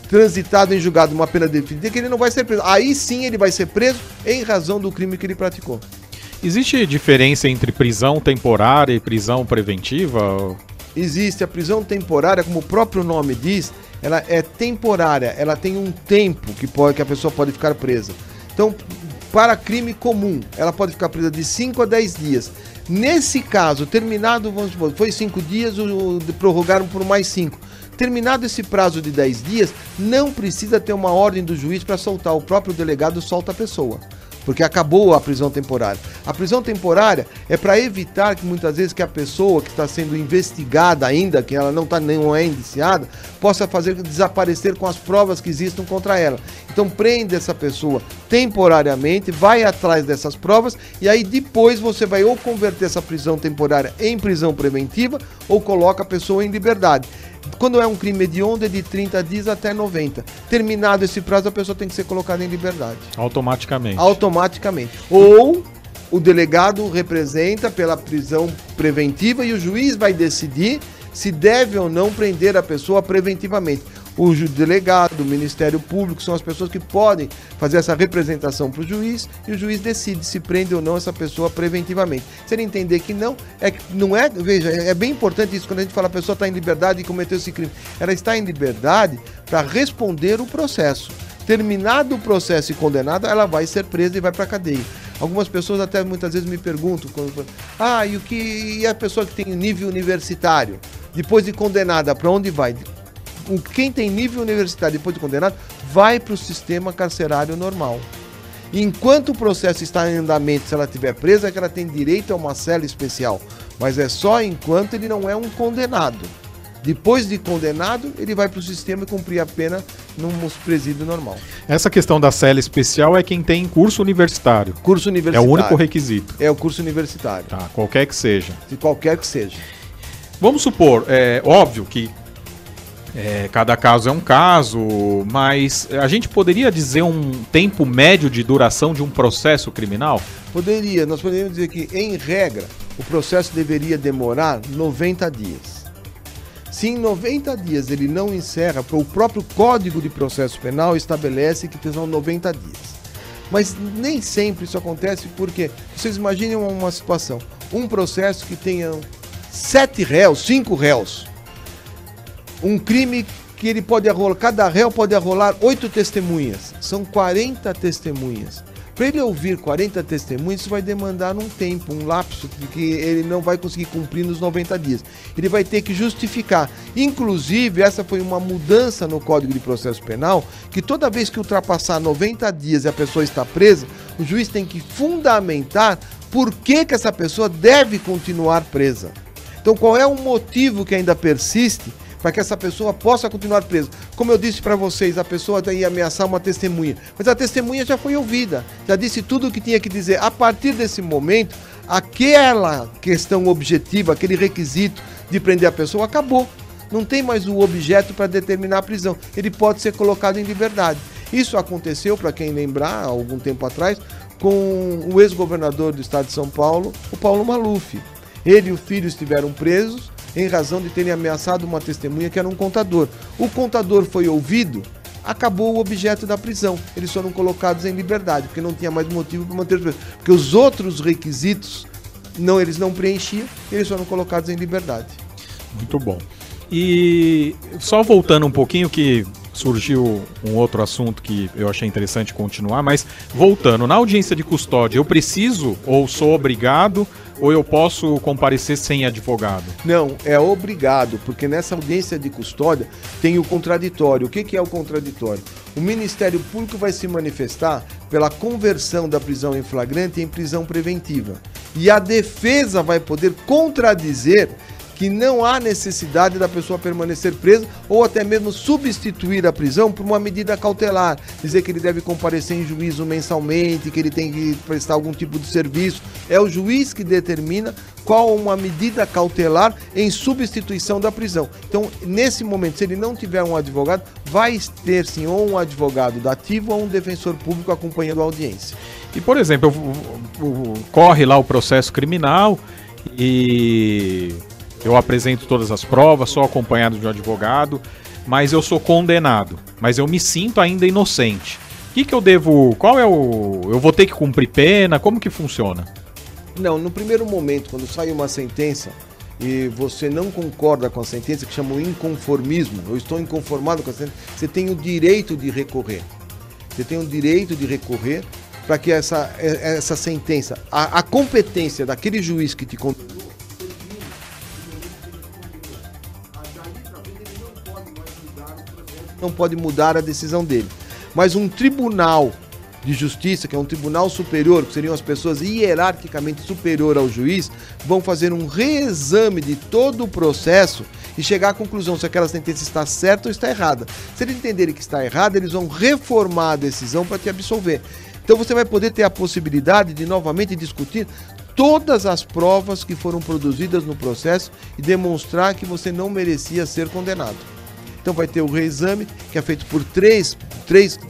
[SPEAKER 4] transitado em julgado uma pena definitiva, que ele não vai ser preso. Aí sim ele vai ser preso em razão do crime que ele praticou.
[SPEAKER 2] Existe diferença entre prisão temporária e prisão preventiva?
[SPEAKER 4] Existe. A prisão temporária, como o próprio nome diz, ela é temporária, ela tem um tempo que a pessoa pode ficar presa. Então, para crime comum, ela pode ficar presa de 5 a 10 dias. Nesse caso, terminado, vamos supor, foi 5 dias, prorrogaram por mais 5. Terminado esse prazo de 10 dias, não precisa ter uma ordem do juiz para soltar. O próprio delegado solta a pessoa, porque acabou a prisão temporária. A prisão temporária é para evitar que muitas vezes que a pessoa que está sendo investigada ainda, que ela não é indiciada, possa fazer desaparecer com as provas que existam contra ela. Então prende essa pessoa temporariamente, vai atrás dessas provas e aí depois você vai ou converter essa prisão temporária em prisão preventiva ou coloca a pessoa em liberdade. Quando é um crime hediondo é de 30 dias até 90. Terminado esse prazo, a pessoa tem que ser colocada em liberdade.
[SPEAKER 2] Automaticamente.
[SPEAKER 4] Automaticamente. Ou o delegado representa pela prisão preventiva e o juiz vai decidir se deve ou não prender a pessoa preventivamente. O delegado, o Ministério Público são as pessoas que podem fazer essa representação para o juiz e o juiz decide se prende ou não essa pessoa preventivamente. Se ele entender que não é, veja, é bem importante isso quando a gente fala a pessoa está em liberdade e cometeu esse crime. Ela está em liberdade para responder o processo. Terminado o processo e condenada, ela vai ser presa e vai para a cadeia. Algumas pessoas até muitas vezes me perguntam, e a pessoa que tem nível universitário, depois de condenada, para onde vai? Quem tem nível universitário depois de condenado vai para o sistema carcerário normal. Enquanto o processo está em andamento, se ela estiver presa, é que ela tem direito a uma cela especial. Mas é só enquanto ele não é um condenado. Depois de condenado, ele vai para o sistema e cumprir a pena num presídio normal.
[SPEAKER 2] Essa questão da cela especial é quem tem curso universitário.
[SPEAKER 4] Curso universitário.
[SPEAKER 2] É o único requisito.
[SPEAKER 4] É o curso universitário.
[SPEAKER 2] Tá, qualquer que seja.
[SPEAKER 4] De qualquer que seja.
[SPEAKER 2] Vamos supor, é óbvio que cada caso é um caso, mas a gente poderia dizer um tempo médio de duração de um processo criminal?
[SPEAKER 4] Poderia, nós poderíamos dizer que, em regra, o processo deveria demorar 90 dias. Se em 90 dias ele não encerra, porque o próprio Código de Processo Penal estabelece que são 90 dias. Mas nem sempre isso acontece, porque vocês imaginem uma situação, um processo que tenha 7 réus, 5 réus, um crime que ele pode arrolar, cada réu pode arrolar 8 testemunhas, são 40 testemunhas. Para ele ouvir 40 testemunhas, isso vai demandar um tempo, um lapso que ele não vai conseguir cumprir nos 90 dias. Ele vai ter que justificar. Inclusive, essa foi uma mudança no Código de Processo Penal, que toda vez que ultrapassar 90 dias e a pessoa está presa, o juiz tem que fundamentar por que essa pessoa deve continuar presa. Então, qual é o motivo que ainda persiste para que essa pessoa possa continuar presa? Como eu disse para vocês, a pessoa ia ameaçar uma testemunha, mas a testemunha já foi ouvida, já disse tudo o que tinha que dizer. A partir desse momento, aquela questão objetiva, aquele requisito de prender a pessoa acabou. Não tem mais o objeto para determinar a prisão. Ele pode ser colocado em liberdade. Isso aconteceu, para quem lembrar, há algum tempo atrás, com o ex-governador do estado de São Paulo, o Paulo Maluf. Ele e o filho estiveram presos em razão de terem ameaçado uma testemunha que era um contador. O contador foi ouvido, acabou o objeto da prisão. Eles foram colocados em liberdade, porque não tinha mais motivo para manter os presos. Porque os outros requisitos, eles não preenchiam, eles foram colocados em liberdade.
[SPEAKER 2] Muito bom. E só voltando um pouquinho, que surgiu um outro assunto que eu achei interessante continuar, mas voltando, na audiência de custódia, eu preciso ou sou obrigado ou eu posso comparecer sem advogado?
[SPEAKER 4] Não, é obrigado, porque nessa audiência de custódia tem o contraditório. O que é o contraditório? O Ministério Público vai se manifestar pela conversão da prisão em flagrante em prisão preventiva. E a defesa vai poder contradizer que não há necessidade da pessoa permanecer presa ou até mesmo substituir a prisão por uma medida cautelar. Dizer que ele deve comparecer em juízo mensalmente, que ele tem que prestar algum tipo de serviço. É o juiz que determina qual uma medida cautelar em substituição da prisão. Então, nesse momento, se ele não tiver um advogado, vai ter sim ou um advogado dativo ou um defensor público acompanhando a audiência.
[SPEAKER 2] E, por exemplo, corre lá o processo criminal e eu apresento todas as provas, sou acompanhado de um advogado, mas eu sou condenado, mas eu me sinto ainda inocente. O que eu devo... eu vou ter que cumprir pena? Como que funciona?
[SPEAKER 4] Não, no primeiro momento, quando sai uma sentença e você não concorda com a sentença, que chama o inconformismo, eu estou inconformado com a sentença, você tem o direito de recorrer. Você tem o direito de recorrer para que essa sentença, a competência daquele juiz que te condenou, não pode mudar a decisão dele. Mas um tribunal de justiça, que é um tribunal superior, que seriam as pessoas hierarquicamente superior ao juiz, vão fazer um reexame de todo o processo e chegar à conclusão se aquela sentença está certa ou está errada. Se eles entenderem que está errada, eles vão reformar a decisão para te absolver. Então você vai poder ter a possibilidade de novamente discutir todas as provas que foram produzidas no processo e demonstrar que você não merecia ser condenado. Então vai ter o reexame, que é feito por três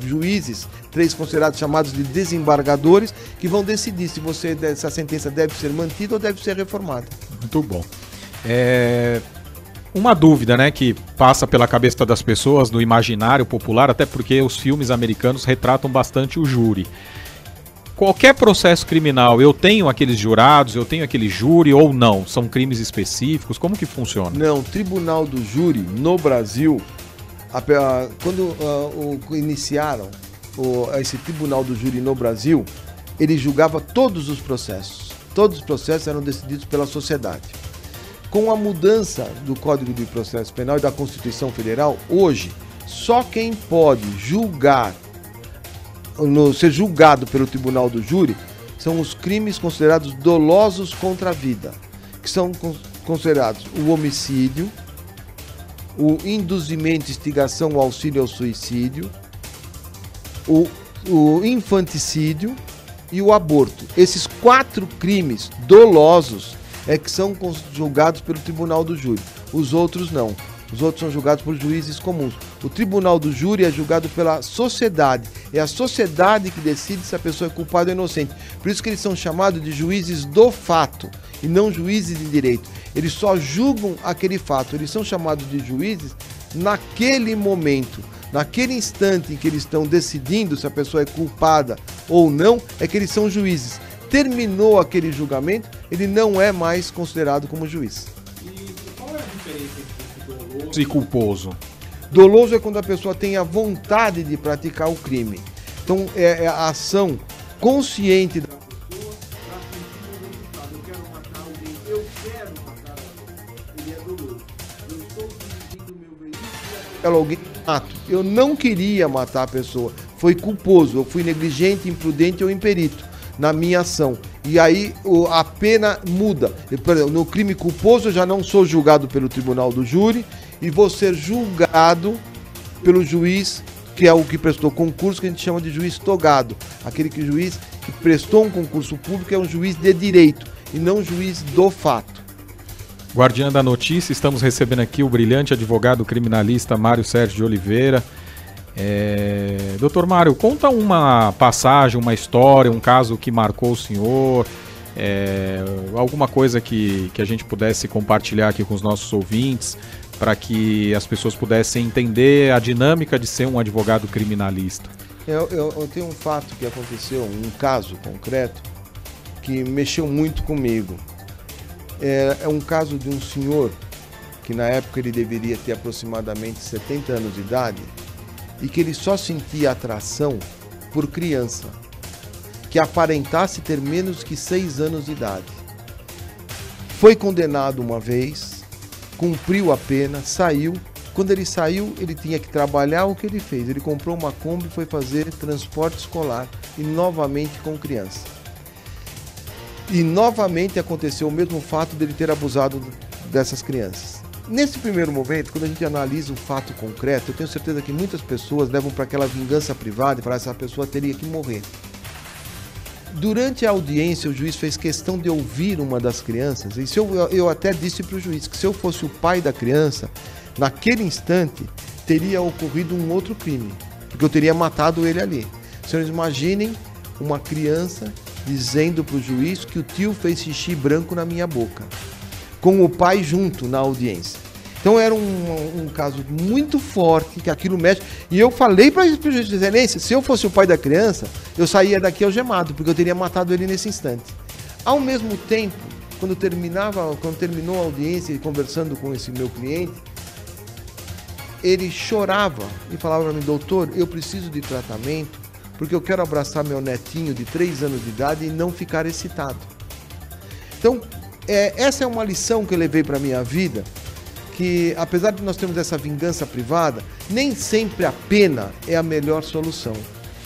[SPEAKER 4] juízes, 3 considerados chamados de desembargadores, que vão decidir se essa sentença deve ser mantida ou deve ser reformada.
[SPEAKER 2] Muito bom. Uma dúvida, né, que passa pela cabeça das pessoas, no imaginário popular, até porque os filmes americanos retratam bastante o júri. Qualquer processo criminal, eu tenho aqueles jurados, eu tenho aquele júri ou não? São crimes específicos? Como que funciona?
[SPEAKER 4] Não, tribunal do júri no Brasil, quando iniciaram esse tribunal do júri no Brasil, ele julgava todos os processos. Todos os processos eram decididos pela sociedade. Com a mudança do Código de Processo Penal e da Constituição Federal, hoje, só quem pode ser julgado pelo tribunal do júri são os crimes considerados dolosos contra a vida, que são considerados o homicídio, o induzimento, instigação ou auxílio ao suicídio, o infanticídio e o aborto. Esses 4 crimes dolosos, é que são julgados pelo tribunal do júri. Os outros não. Os outros são julgados por juízes comuns. O tribunal do júri é julgado pela sociedade. É a sociedade que decide se a pessoa é culpada ou inocente. Por isso que eles são chamados de juízes do fato e não juízes de direito. Eles só julgam aquele fato. Eles são chamados de juízes naquele momento. Naquele instante em que eles estão decidindo se a pessoa é culpada ou não, é que eles são juízes. Terminou aquele julgamento, ele não é mais considerado como juiz.
[SPEAKER 2] E qual é a diferença entre doloso e culposo?
[SPEAKER 4] Doloso é quando a pessoa tem a vontade de praticar o crime. Então é a ação consciente da pessoa para sentir o resultado. Eu quero matar alguém, eu quero matar alguém. Ele é doloso. Eu estou dirigindo o meu veículo, alguém mato. Eu não queria matar a pessoa. Foi culposo, eu fui negligente, imprudente ou imperito na minha ação. E aí a pena muda. No crime culposo eu já não sou julgado pelo tribunal do júri e vou ser julgado pelo juiz, que é o que prestou concurso, que a gente chama de juiz togado. Aquele juiz que prestou um concurso público é um juiz de direito e não juiz do fato.
[SPEAKER 2] Guardiã da Notícia, estamos recebendo aqui o brilhante advogado criminalista Mário Sérgio de Oliveira. Doutor Mário, conta uma passagem, uma história, um caso que marcou o senhor, alguma coisa que a gente pudesse compartilhar aqui com os nossos ouvintes, para que as pessoas pudessem entender a dinâmica de ser um advogado criminalista.
[SPEAKER 4] Eu tenho um fato que aconteceu, um caso concreto, que mexeu muito comigo. É um caso de um senhor que na época ele deveria ter aproximadamente 70 anos de idade e que ele só sentia atração por criança que aparentasse ter menos que 6 anos de idade. Foi condenado uma vez, cumpriu a pena, saiu. Quando ele saiu, ele tinha que trabalhar. O que ele fez? Ele comprou uma Kombi e foi fazer transporte escolar e novamente com criança. E novamente aconteceu o mesmo fato dele ter abusado dessas crianças. Nesse primeiro momento, quando a gente analisa o fato concreto, eu tenho certeza que muitas pessoas levam para aquela vingança privada e falam que essa pessoa teria que morrer. Durante a audiência, o juiz fez questão de ouvir uma das crianças, e eu até disse para o juiz que se eu fosse o pai da criança, naquele instante teria ocorrido um outro crime, porque eu teria matado ele ali. Senhores, imaginem uma criança dizendo para o juiz que o tio fez xixi branco na minha boca, com o pai junto na audiência. Então era um caso muito forte, que aquilo mexe. E eu falei para o juiz de excelência, se eu fosse o pai da criança, eu saía daqui algemado, porque eu teria matado ele nesse instante. Ao mesmo tempo, quando terminou a audiência e conversando com esse meu cliente, ele chorava e falava para mim: doutor, eu preciso de tratamento, porque eu quero abraçar meu netinho de 3 anos de idade e não ficar excitado. Então, essa é uma lição que eu levei para a minha vida, que apesar de nós termos essa vingança privada, nem sempre a pena é a melhor solução.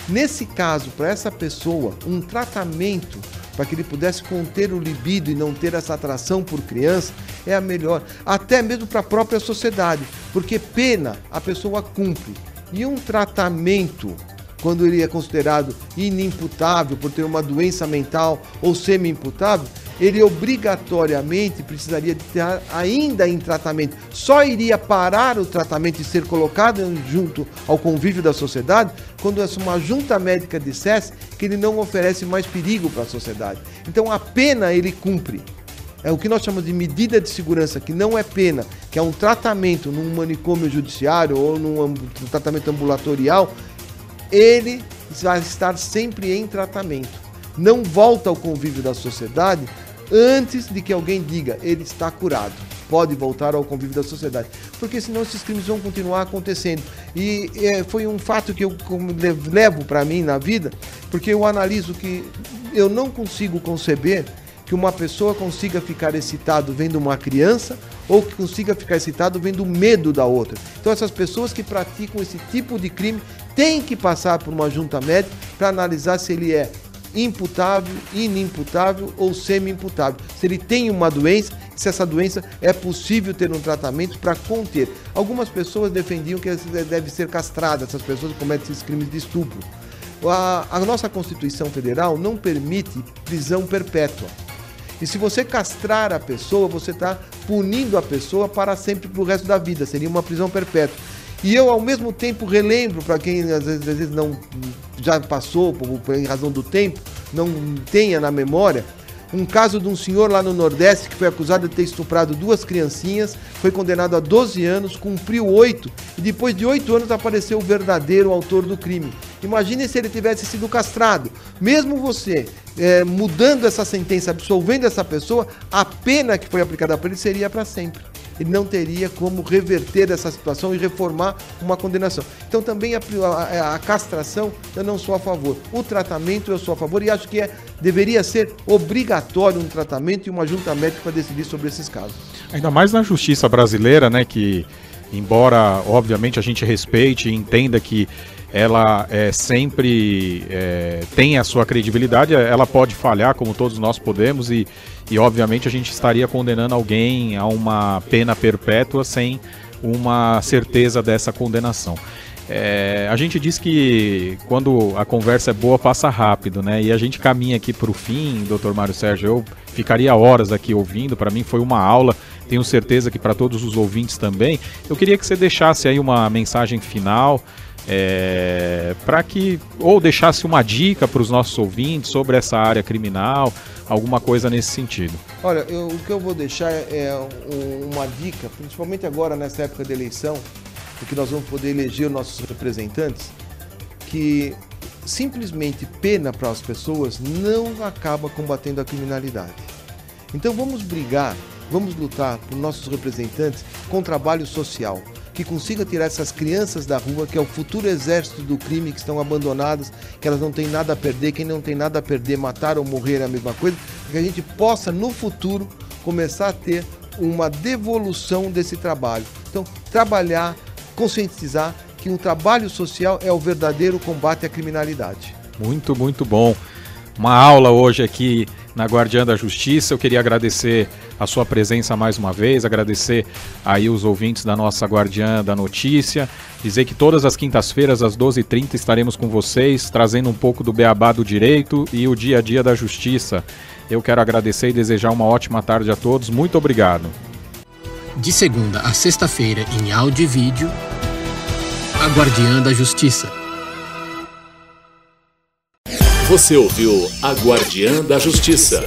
[SPEAKER 4] Nesse caso, para essa pessoa, um tratamento para que ele pudesse conter o libido e não ter essa atração por criança é a melhor, até mesmo para a própria sociedade, porque pena a pessoa cumpre, e um tratamento, quando ele é considerado inimputável por ter uma doença mental ou semi-imputável, ele obrigatoriamente precisaria de estar ainda em tratamento. Só iria parar o tratamento e ser colocado junto ao convívio da sociedade quando uma junta médica dissesse que ele não oferece mais perigo para a sociedade. Então a pena ele cumpre. É o que nós chamamos de medida de segurança, que não é pena, que é um tratamento num manicômio judiciário ou num tratamento ambulatorial. Ele vai estar sempre em tratamento. Não volta ao convívio da sociedade antes de que alguém diga ele está curado, pode voltar ao convívio da sociedade, porque senão esses crimes vão continuar acontecendo. E foi um fato que eu levo para mim na vida, porque eu analiso que eu não consigo conceber que uma pessoa consiga ficar excitado vendo uma criança ou que consiga ficar excitado vendo o medo da outra. Então essas pessoas que praticam esse tipo de crime têm que passar por uma junta médica para analisar se ele é imputável, inimputável ou semi-imputável. Se ele tem uma doença, se essa doença é possível ter um tratamento para conter. Algumas pessoas defendiam que deve ser castrada, essas pessoas que cometem esses crimes de estupro. A nossa Constituição Federal não permite prisão perpétua. E se você castrar a pessoa, você está punindo a pessoa para sempre, para o resto da vida. Seria uma prisão perpétua. E eu, ao mesmo tempo, relembro, para quem às vezes não já passou, em razão do tempo, não tenha na memória, um caso de um senhor lá no Nordeste que foi acusado de ter estuprado 2 criancinhas, foi condenado a 12 anos, cumpriu 8, e depois de 8 anos apareceu o verdadeiro autor do crime. Imagine se ele tivesse sido castrado. Mesmo você mudando essa sentença, absolvendo essa pessoa, a pena que foi aplicada para ele seria para sempre. Ele não teria como reverter essa situação e reformar uma condenação. Então também a castração eu não sou a favor. O tratamento eu sou a favor e acho que deveria ser obrigatório um tratamento e uma junta médica para decidir sobre esses casos.
[SPEAKER 2] Ainda mais na justiça brasileira, né, que embora obviamente a gente respeite e entenda que ela sempre tem a sua credibilidade, ela pode falhar como todos nós podemos e obviamente a gente estaria condenando alguém a uma pena perpétua sem uma certeza dessa condenação. A gente diz que quando a conversa é boa passa rápido, né? E a gente caminha aqui para o fim, Dr. Mário Sérgio. Eu ficaria horas aqui ouvindo, para mim foi uma aula, tenho certeza que para todos os ouvintes também. Eu queria que você deixasse aí uma mensagem final, para que, ou deixasse uma dica para os nossos ouvintes sobre essa área criminal, alguma coisa nesse sentido.
[SPEAKER 4] Olha, o que eu vou deixar é uma dica, principalmente agora nessa época de eleição, em que nós vamos poder eleger os nossos representantes, que simplesmente pena para as pessoas não acaba combatendo a criminalidade. Então vamos brigar, vamos lutar por nossos representantes com trabalho social, que consiga tirar essas crianças da rua, que é o futuro exército do crime, que estão abandonadas, que elas não têm nada a perder, quem não tem nada a perder, matar ou morrer é a mesma coisa, que a gente possa no futuro começar a ter uma devolução desse trabalho. Então, trabalhar, conscientizar que um trabalho social é o verdadeiro combate à criminalidade.
[SPEAKER 2] Muito, muito bom. Uma aula hoje aqui na Guardiã da Justiça. Eu queria agradecer a sua presença mais uma vez, agradecer aí os ouvintes da nossa Guardiã da Notícia, dizer que todas as quintas-feiras às 12h30 estaremos com vocês, trazendo um pouco do beabá do direito e o dia a dia da justiça. Eu quero agradecer e desejar uma ótima tarde a todos. Muito obrigado.
[SPEAKER 3] De segunda a sexta-feira, em áudio e vídeo, a Guardiã da Justiça.
[SPEAKER 1] Você ouviu a Guardiã da Justiça.